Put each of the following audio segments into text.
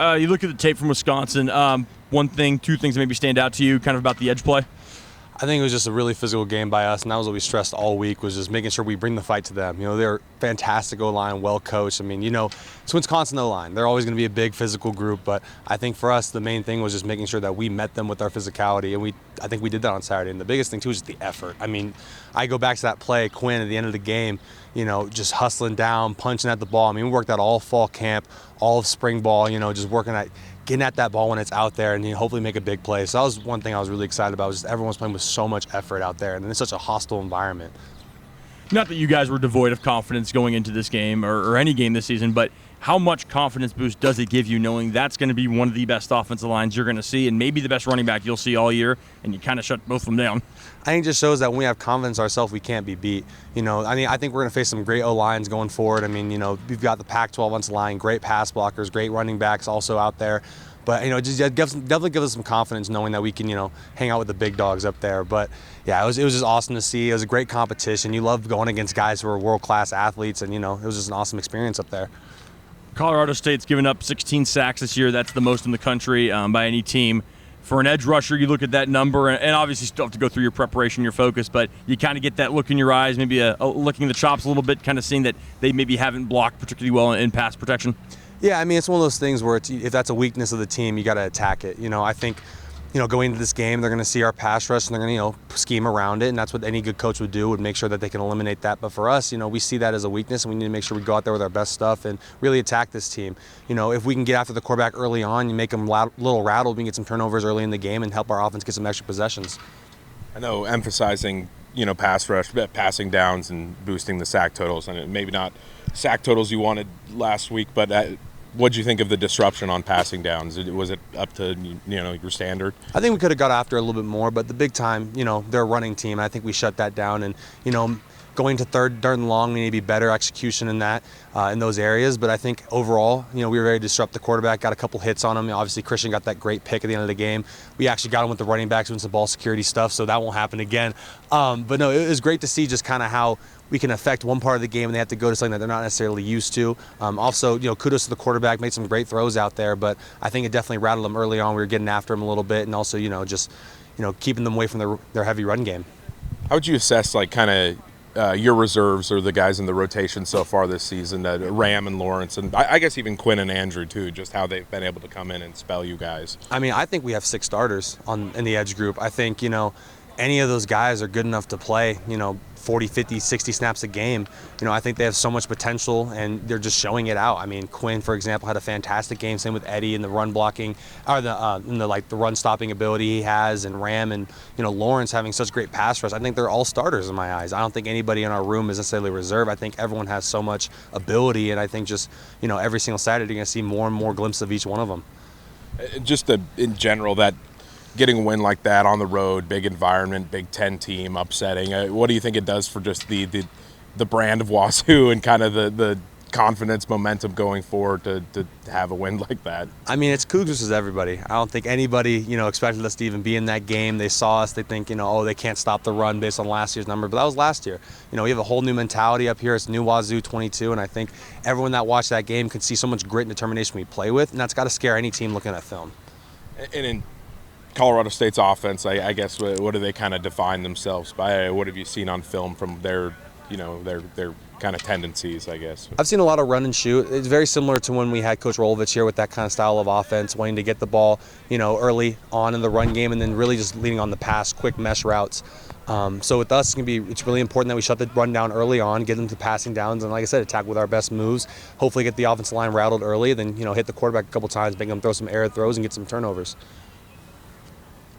You look at the tape from Wisconsin. One thing, two things that maybe stand out to you, kind of about the edge play. I think it was just a really physical game by us, and that was what we stressed all week, was just making sure we bring the fight to them. They're fantastic O-line, well coached. It's Wisconsin O-line. They're always going to be a big physical group, but I think for us the main thing was just making sure that we met them with our physicality, and I think we did that on Saturday. And the biggest thing too is just the effort. I go back to that play, Quinn at the end of the game, just hustling down, punching at the ball. We worked out all fall camp, all of spring ball, just working at getting at that ball when it's out there and hopefully make a big play. So that was one thing I was really excited about, was just everyone's playing with so much effort out there, and it's such a hostile environment. Not that you guys were devoid of confidence going into this game or any game this season, but how much confidence boost does it give you knowing that's going to be one of the best offensive lines you're going to see and maybe the best running back you'll see all year, and you kind of shut both of them down? I think it just shows that when we have confidence ourselves, we can't be beat. I think we're going to face some great O-lines going forward. We've got the Pac-12 offensive line, great pass blockers, great running backs also out there. But, just definitely gives us some confidence knowing that we can, hang out with the big dogs up there. But, yeah, it was just awesome to see. It was a great competition. You love going against guys who are world-class athletes, and, it was just an awesome experience up there. Colorado State's given up 16 sacks this year. That's the most in the country by any team. For an edge rusher, you look at that number, and obviously you still have to go through your preparation, your focus, but you kind of get that look in your eyes, maybe licking the chops a little bit, kind of seeing that they maybe haven't blocked particularly well in pass protection. Yeah, it's one of those things where if that's a weakness of the team, you got to attack it. I think, going into this game, they're going to see our pass rush and they're going to, scheme around it, and that's what any good coach would do, would make sure that they can eliminate that. But for us, we see that as a weakness, and we need to make sure we go out there with our best stuff and really attack this team. If we can get after the quarterback early on, you make them a little rattled, we can get some turnovers early in the game and help our offense get some extra possessions. I know emphasizing, pass rush, passing downs and boosting the sack totals, and maybe not sack totals you wanted last week, but what did you think of the disruption on passing downs? Was it up to your standard? I think we could have got after a little bit more, but the big time, they're a running team. I think we shut that down, and going to third and long, we need to be better execution in that, in those areas. But I think overall, we were ready to disrupt the quarterback, got a couple hits on him. Obviously, Christian got that great pick at the end of the game. We actually got him with the running backs doing some ball security stuff, so that won't happen again. But no, it was great to see just kind of how we can affect one part of the game and they have to go to something that they're not necessarily used to. Also, kudos to the quarterback, made some great throws out there, but I think it definitely rattled them early on. We were getting after them a little bit, and also, just keeping them away from their heavy run game. How would you assess your reserves or the guys in the rotation so far this season, Ram and Lawrence, and I guess even Quinn and Andrew too, just how they've been able to come in and spell you guys? I think we have 6 starters in the edge group. I think, any of those guys are good enough to play, 40, 50, 60 snaps a game. I think they have so much potential, and they're just showing it out. Quinn, for example, had a fantastic game. Same with Eddie in the run blocking, or the run stopping ability he has, and Ram and Lawrence having such great pass rush. I think they're all starters in my eyes. I don't think anybody in our room is necessarily reserve. I think everyone has so much ability, and I think just every single Saturday you're going to see more and more glimpses of each one of them. Just in general, that getting a win like that on the road, big environment, Big Ten team, upsetting, what do you think it does for just the brand of WSU and kind of the confidence, momentum going forward to have a win like that? It's Cougars versus everybody. I don't think anybody, expected us to even be in that game. They saw us, they think, they can't stop the run based on last year's number, but that was last year. We have a whole new mentality up here. It's new WSU 22, and I think everyone that watched that game could see so much grit and determination we play with, and that's got to scare any team looking at film. And in Colorado State's offense, I guess, what do they kind of define themselves by? What have you seen on film from their kind of tendencies, I guess? I've seen a lot of run and shoot. It's very similar to when we had Coach Rolovich here with that kind of style of offense, wanting to get the ball, early on in the run game and then really just leading on the pass, quick mesh routes. So with us, it's really important that we shut the run down early on, get them to passing downs, and like I said, attack with our best moves. Hopefully get the offensive line rattled early, then hit the quarterback a couple times, make them throw some air throws and get some turnovers.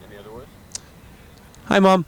Any other words? Hi, Mom.